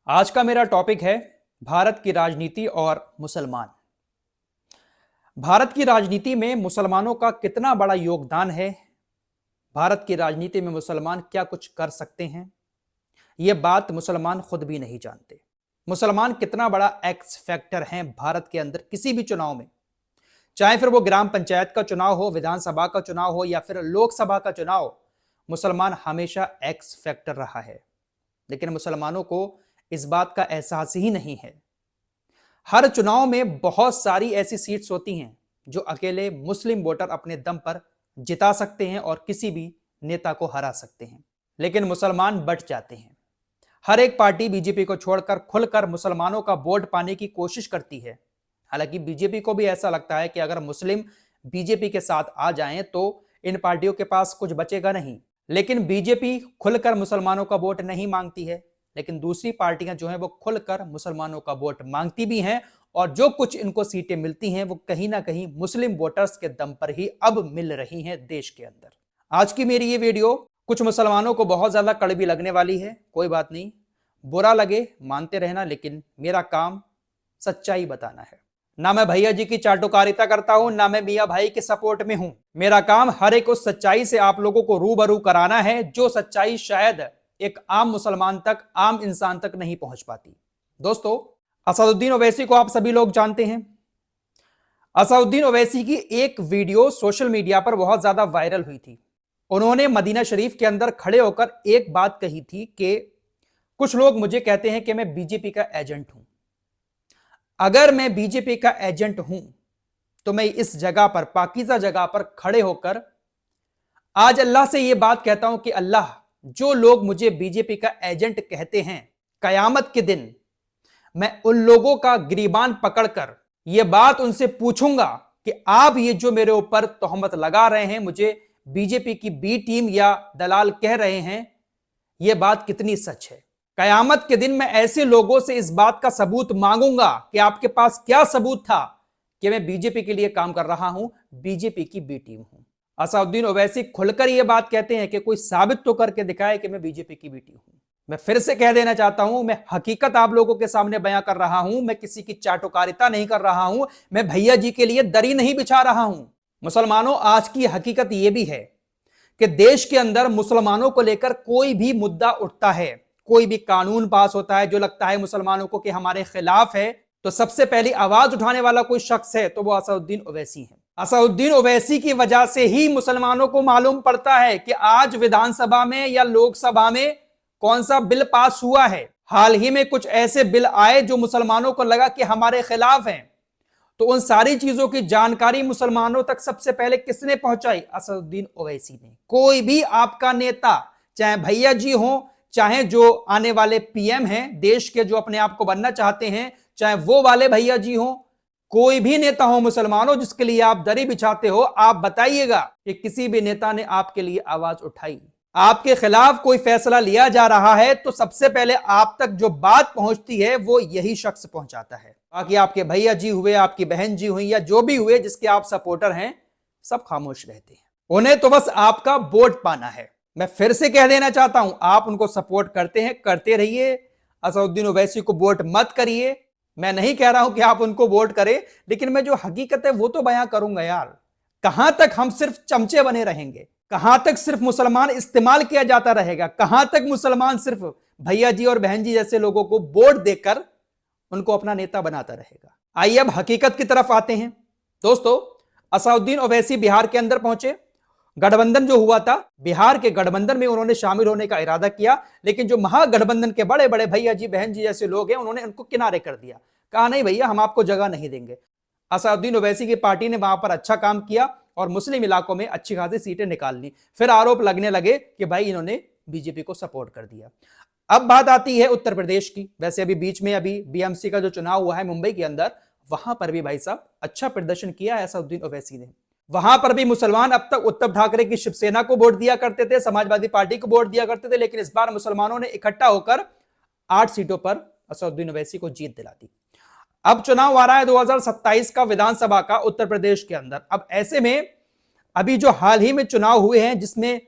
आज का मेरा टॉपिक है भारत की राजनीति और मुसलमान। भारत की राजनीति में मुसलमानों का कितना बड़ा योगदान है, भारत की राजनीति में मुसलमान क्या कुछ कर सकते हैं, यह बात मुसलमान खुद भी नहीं जानते। मुसलमान कितना बड़ा एक्स फैक्टर हैं भारत के अंदर किसी भी चुनाव में, चाहे फिर वो ग्राम पंचायत का चुनाव हो, विधानसभा का चुनाव हो या फिर लोकसभा का चुनाव, मुसलमान हमेशा एक्स फैक्टर रहा है। लेकिन मुसलमानों को इस बात का एहसास ही नहीं है। हर चुनाव में बहुत सारी ऐसी सीट्स होती हैं जो अकेले मुस्लिम वोटर अपने दम पर जिता सकते हैं और किसी भी नेता को हरा सकते हैं, लेकिन मुसलमान बट जाते हैं। हर एक पार्टी बीजेपी को छोड़कर खुलकर मुसलमानों का वोट पाने की कोशिश करती है। हालांकि बीजेपी को भी ऐसा लगता है कि अगर मुस्लिम बीजेपी के साथ आ जाएं तो इन पार्टियों के पास कुछ बचेगा नहीं। लेकिन बीजेपी खुलकर मुसलमानों का वोट नहीं मांगती है, लेकिन दूसरी पार्टियां जो हैं वो खुलकर मुसलमानों का वोट मांगती भी हैं, और जो कुछ इनको सीटें मिलती हैं वो कहीं ना कहीं मुस्लिम वोटर्स के दम पर ही अब मिल रही हैं देश के अंदर। आज की मेरी ये वीडियो कुछ मुसलमानों को बहुत ज्यादा कड़वी लगने वाली है। कोई बात नहीं, बुरा लगे मानते रहना, लेकिन मेरा काम सच्चाई बताना है। ना मैं भैया जी की चाटुकारिता करता हूं, ना मैं मियां भाई के सपोर्ट में हूं। मेरा काम हर एक उस सच्चाई से आप लोगों को रूबरू कराना है जो सच्चाई शायद एक आम मुसलमान तक, आम इंसान तक नहीं पहुंच पाती। दोस्तों, असदुद्दीन ओवैसी को आप सभी लोग जानते हैं। असदुद्दीन ओवैसी की एक वीडियो सोशल मीडिया पर बहुत ज्यादा वायरल हुई थी। उन्होंने मदीना शरीफ के अंदर खड़े होकर एक बात कही थी कि कुछ लोग मुझे कहते हैं कि मैं बीजेपी का एजेंट हूं। अगर मैं बीजेपी का एजेंट हूं तो मैं इस जगह पर, पाकीज़ा जगह पर खड़े होकर आज अल्लाह से यह बात कहता हूं कि अल्लाह, जो लोग मुझे बीजेपी का एजेंट कहते हैं, कयामत के दिन मैं उन लोगों का गिरीबान पकड़कर यह बात उनसे पूछूंगा कि आप ये जो मेरे ऊपर तोहमत लगा रहे हैं, मुझे बीजेपी की बी टीम या दलाल कह रहे हैं, यह बात कितनी सच है। कयामत के दिन मैं ऐसे लोगों से इस बात का सबूत मांगूंगा कि आपके पास क्या सबूत था कि मैं बीजेपी के लिए काम कर रहा हूं, बीजेपी की बी टीम हूं। असदुद्दीन ओवैसी खुलकर यह बात कहते हैं कि कोई साबित तो करके दिखाए कि मैं बीजेपी की बी टीम हूं। मैं फिर से कह देना चाहता हूं, मैं हकीकत आप लोगों के सामने बयां कर रहा हूं। मैं किसी की चाटुकारिता नहीं कर रहा हूं, मैं भैया जी के लिए दरी नहीं बिछा रहा हूं। मुसलमानों, आज की हकीकत यह भी है कि देश के अंदर मुसलमानों को लेकर कोई भी मुद्दा उठता है, कोई भी कानून पास होता है जो लगता है मुसलमानों को कि हमारे खिलाफ है, तो सबसे पहली आवाज उठाने वाला कोई शख्स है तो वो असदुद्दीन ओवैसी है। असदुद्दीन ओवैसी की वजह से ही मुसलमानों को मालूम पड़ता है कि आज विधानसभा में या लोकसभा में कौन सा बिल पास हुआ है। हाल ही में कुछ ऐसे बिल आए जो मुसलमानों को लगा कि हमारे खिलाफ हैं, तो उन सारी चीजों की जानकारी मुसलमानों तक सबसे पहले किसने पहुंचाई? असदुद्दीन ओवैसी ने। कोई भी आपका नेता, चाहे भैया जी हो, चाहे जो आने वाले पीएम हैं देश के, जो अपने आप को बनना चाहते हैं, चाहे वो वाले भैया जी हो, कोई भी नेता हो मुसलमानों जिसके लिए आप दरी बिछाते हो, आप बताइएगा कि किसी भी नेता ने आपके लिए आवाज उठाई। आपके खिलाफ कोई फैसला लिया जा रहा है तो सबसे पहले आप तक जो बात पहुंचती है वो यही शख्स पहुंचाता है। बाकी आपके भैया जी हुए, आपकी बहन जी हुई, या जो भी हुए जिसके आप सपोर्टर हैं, सब खामोश रहते हैं। उन्हें तो बस आपका वोट पाना है। मैं फिर से कह देना चाहता हूं, आप उनको सपोर्ट करते हैं, करते रहिए। असदुद्दीन ओवैसी को वोट मत करिए। मैं नहीं कह रहा हूं कि आप उनको वोट करें, लेकिन मैं जो हकीकत है वो तो बयां करूंगा यार। कहां तक हम सिर्फ चमचे बने रहेंगे? कहां तक सिर्फ मुसलमान इस्तेमाल किया जाता रहेगा? कहां तक मुसलमान सिर्फ भैया जी और बहन जी जैसे लोगों को वोट देकर उनको अपना नेता बनाता रहेगा? आइए अब हकीकत की तरफ आते हैं। दोस्तों, असदुद्दीन ओवैसी बिहार के अंदर पहुंचे। गठबंधन जो हुआ था, बिहार के गठबंधन में उन्होंने शामिल होने का इरादा किया, लेकिन जो महागठबंधन के बड़े बड़े भैया जी बहन जी जैसे लोग हैं, उन्होंने उनको किनारे कर दिया। कहा नहीं भैया, हम आपको जगह नहीं देंगे। असदुद्दीन ओवैसी की पार्टी ने वहां पर अच्छा काम किया और मुस्लिम इलाकों में अच्छी खासी सीटें निकाल ली। फिर आरोप लगने लगे कि भाई इन्होंने बीजेपी को सपोर्ट कर दिया। अब बात आती है उत्तर प्रदेश की। वैसे अभी बीच में अभी बीएमसी का जो चुनाव हुआ है मुंबई के अंदर, वहां पर भी भाई साहब अच्छा प्रदर्शन किया है असदुद्दीन ओवैसी ने। वहां पर भी मुसलमान अब तक उद्धव ठाकरे की शिवसेना को वोट दिया करते थे, समाजवादी पार्टी को वोट दिया करते थे, लेकिन इस बार मुसलमानों ने इकट्ठा होकर 8 सीटों पर असदुद्दीन ओवैसी को जीत दिला दी। अब चुनाव आ रहा है 2027 का, विधानसभा का, उत्तर प्रदेश के अंदर। अब ऐसे में अभी जो हाल ही में चुनाव हुए हैं जिसमें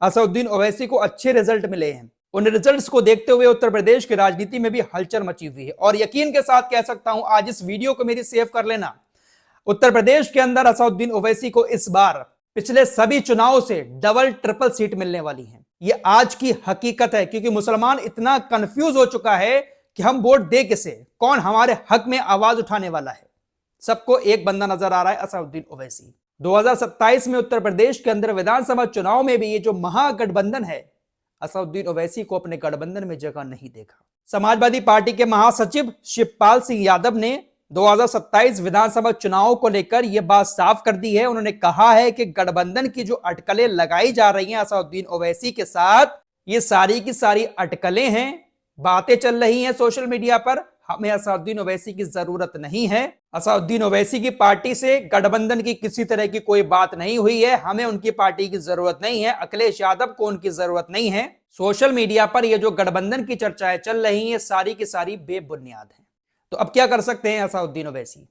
असदुद्दीन ओवैसी को अच्छे रिजल्ट मिले हैं, उन रिजल्ट्स को देखते हुए उत्तर प्रदेश की राजनीति में भी हलचल मची हुई है। और यकीन के साथ कह सकता हूं, आज इस वीडियो को मेरी सेव कर लेना, उत्तर प्रदेश के अंदर असदुद्दीन ओवैसी को इस बार पिछले सभी चुनावों से डबल ट्रिपल सीट मिलने वाली है। यह आज की हकीकत है, क्योंकि मुसलमान इतना कंफ्यूज हो चुका है कि हम वोट दे किसे, कौन हमारे हक में आवाज उठाने वाला है। सबको एक बंदा नजर आ रहा है, असदुद्दीन ओवैसी। 2027 में उत्तर प्रदेश के अंदर विधानसभा चुनाव में भी ये जो महागठबंधन है, असदुद्दीन ओवैसी को अपने गठबंधन में जगह नहीं देगा। समाजवादी पार्टी के महासचिव शिवपाल सिंह यादव ने 2027 विधानसभा चुनाव को लेकर यह बात साफ कर दी है। उन्होंने कहा है कि गठबंधन की जो अटकलें लगाई जा रही हैं असदुद्दीन ओवैसी के साथ, ये सारी की सारी अटकलें हैं, बातें चल रही हैं सोशल मीडिया पर। हमें असदुद्दीन ओवैसी की जरूरत नहीं है। असदुद्दीन ओवैसी की पार्टी से गठबंधन की किसी तरह की कोई बात नहीं हुई है। हमें उनकी पार्टी की जरूरत नहीं है। अखिलेश यादव को उनकी जरूरत नहीं है। सोशल मीडिया पर ये जो गठबंधन की चर्चाएं चल रही हैं, सारी की सारी बेबुनियाद है। तो अब क्या कर सकते हैं असदुद्दीन ओवैसी?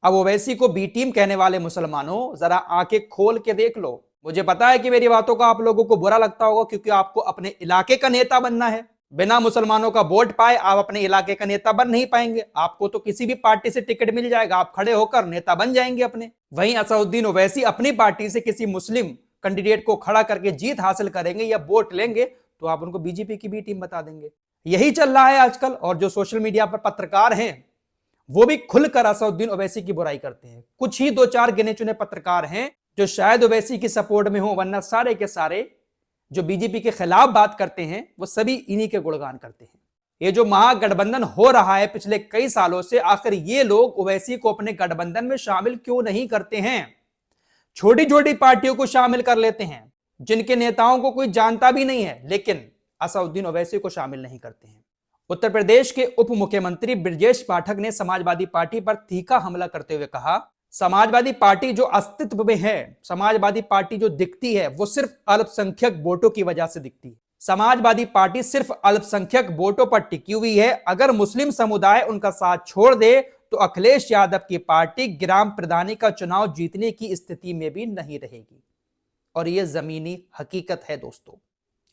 अब ओवैसी को बी टीम कहने वाले मुसलमानों, जरा आंखें खोल के देख लो। मुझे पता है कि मेरी बातों का आप लोगों को बुरा लगता होगा, क्योंकि आपको अपने इलाके का नेता बनना है। बिना मुसलमानों का वोट पाए आप अपने इलाके का नेता बन नहीं पाएंगे। आपको तो किसी भी पार्टी से टिकट मिल जाएगा, आप खड़े होकर नेता बन जाएंगे अपने। वहीं असदुद्दीन ओवैसी अपनी पार्टी से किसी मुस्लिम कैंडिडेट को खड़ा करके जीत हासिल करेंगे या वोट लेंगे, तो आप उनको बीजेपी की बी टीम बता देंगे। यही चल रहा है आजकल। और जो सोशल मीडिया पर पत्रकार हैं, वो भी खुलकर असदुद्दीन ओवैसी की बुराई करते हैं। कुछ ही 2-4 गिने चुने पत्रकार हैं जो शायद ओवैसी की सपोर्ट में हो, वरना सारे के सारे जो बीजेपी के खिलाफ बात करते हैं वो सभी इन्हीं के गुणगान करते हैं। ये जो महागठबंधन हो रहा है पिछले कई सालों से, आखिर ये लोग ओवैसी को अपने गठबंधन में शामिल क्यों नहीं करते हैं? छोटी छोटी पार्टियों को शामिल कर लेते हैं जिनके नेताओं को कोई जानता भी नहीं है, लेकिन असदुद्दीन ओवैसी को शामिल नहीं करते हैं। उत्तर प्रदेश के उप मुख्यमंत्री ब्रजेश पाठक ने समाजवादी पार्टी पर तीखा हमला करते हुए कहा, समाजवादी पार्टी जो अस्तित्व में है, समाजवादी पार्टी जो दिखती है, वो सिर्फ अल्पसंख्यक वोटों की वजह से दिखती है। समाजवादी पार्टी सिर्फ अल्पसंख्यक वोटों पर टिकी हुई है। अगर मुस्लिम समुदाय उनका साथ छोड़ दे तो अखिलेश यादव की पार्टी ग्राम प्रधानी का चुनाव जीतने की स्थिति में भी नहीं रहेगी। और यह जमीनी हकीकत है दोस्तों।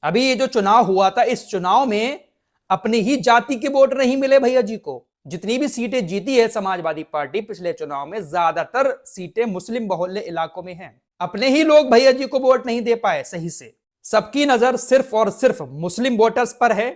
अभी ये जो चुनाव हुआ था, इस चुनाव में अपनी ही जाति के वोट नहीं मिले भैया जी को। जितनी भी सीटें जीती है समाजवादी पार्टी पिछले चुनाव में, ज्यादातर सीटें मुस्लिम बहुल्य इलाकों में हैं। अपने ही लोग भैया जी को वोट नहीं दे पाए सही से। सबकी नजर सिर्फ और सिर्फ मुस्लिम वोटर्स पर है।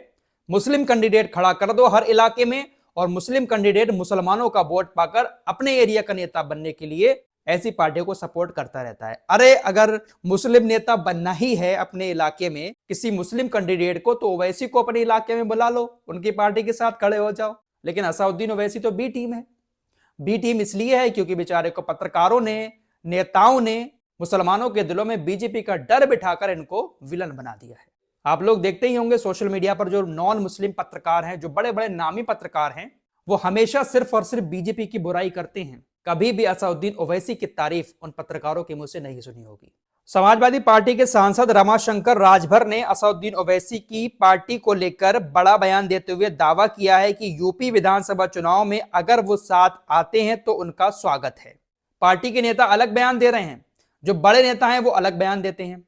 मुस्लिम कैंडिडेट खड़ा कर दो हर इलाके में, और मुस्लिम कैंडिडेट मुसलमानों का वोट पाकर अपने एरिया का नेता बनने के लिए ऐसी पार्टियों को सपोर्ट करता रहता है। अरे अगर मुस्लिम नेता बनना ही है अपने इलाके में किसी मुस्लिम कैंडिडेट को, तो ओवैसी को अपने इलाके में बुला लो, उनकी पार्टी के साथ खड़े हो जाओ। लेकिन असदुद्दीन ओवैसी तो बी टीम है। बी टीम इसलिए है क्योंकि बेचारे को पत्रकारों ने, नेताओं ने मुसलमानों के दिलों में बीजेपी का डर बिठाकर इनको विलन बना दिया है। आप लोग देखते ही होंगे सोशल मीडिया पर जो नॉन मुस्लिम पत्रकार हैं, जो बड़े बड़े नामी पत्रकार हैं, वो हमेशा सिर्फ और सिर्फ बीजेपी की बुराई करते हैं। कभी भी असदुद्दीन ओवैसी की तारीफ उन पत्रकारों के मुंह से नहीं सुनी होगी। समाजवादी पार्टी के सांसद रमाशंकर राजभर ने असदुद्दीन ओवैसी की पार्टी को लेकर बड़ा बयान देते हुए दावा किया है कि यूपी विधानसभा चुनाव में अगर वो साथ आते हैं तो उनका स्वागत है। पार्टी के नेता अलग बयान दे रहे हैं, जो बड़े नेता हैं वो अलग बयान देते हैं।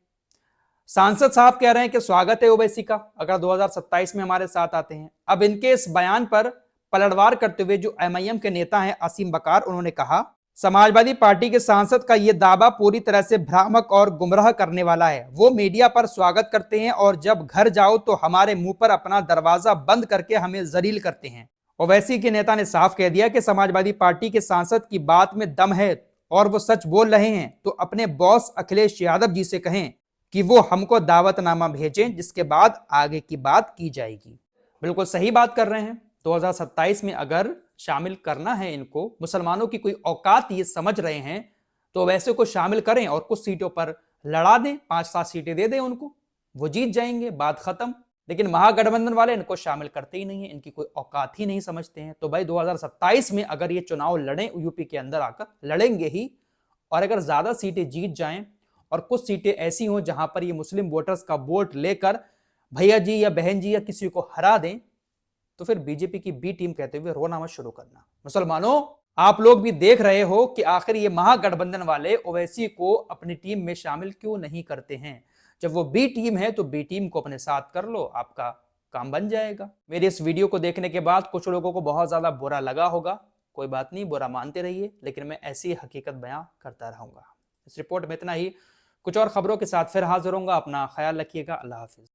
सांसद साहब कह रहे हैं कि स्वागत है ओवैसी का अगर 2027 में हमारे साथ आते हैं। अब इनके इस बयान पर पलटवार करते हुए जो एमआईएम के नेता हैं असीम बकार, उन्होंने कहा, समाजवादी पार्टी के सांसद का यह दावा पूरी तरह से भ्रामक और गुमराह करने वाला है। वो मीडिया पर स्वागत करते हैं और जब घर जाओ तो हमारे मुंह पर अपना दरवाजा बंद करके हमें जलील करते हैं। ओवैसी के नेता ने साफ कह दिया कि समाजवादी पार्टी के सांसद की बात में दम है और वो सच बोल रहे हैं, तो अपने बॉस अखिलेश यादव जी से कहें कि वो हमको दावतनामा भेजें, जिसके बाद आगे की बात की जाएगी। बिल्कुल सही बात कर रहे हैं। 2027 में अगर शामिल करना है इनको, मुसलमानों की कोई औकात ये समझ रहे हैं, तो वैसे को शामिल करें और कुछ सीटों पर लड़ा दें, 5-7 सीटें दे दें उनको, वो जीत जाएंगे, बात खत्म। लेकिन महागठबंधन वाले इनको शामिल करते ही नहीं है, इनकी कोई औकात ही नहीं समझते हैं। तो भाई 2027 में अगर ये चुनाव लड़ें, यूपी के अंदर आकर लड़ेंगे ही, और अगर ज्यादा सीटें जीत जाएं और कुछ सीटें ऐसी हों जहां पर ये मुस्लिम वोटर्स का वोट लेकर भैया जी या बहन जी या किसी को हरा दें, तो फिर बीजेपी की बी टीम कहते हुए रोना मत शुरू करना। मुसलमानों, आप लोग भी देख रहे हो कि आखिर ये महागठबंधन वाले ओवैसी को अपनी टीम में शामिल क्यों नहीं करते हैं। जब वो बी टीम है तो बी टीम को अपने साथ कर लो, आपका काम बन जाएगा। मेरे इस वीडियो को देखने के बाद कुछ लोगों को बहुत ज्यादा बुरा लगा होगा, कोई बात नहीं, बुरा मानते रहिए, लेकिन मैं ऐसी हकीकत बयां करता रहूंगा। इस रिपोर्ट में इतना ही, कुछ और खबरों के साथ फिर हाजिर होऊंगा। अपना ख्याल रखिएगा। अल्लाह हाफिज।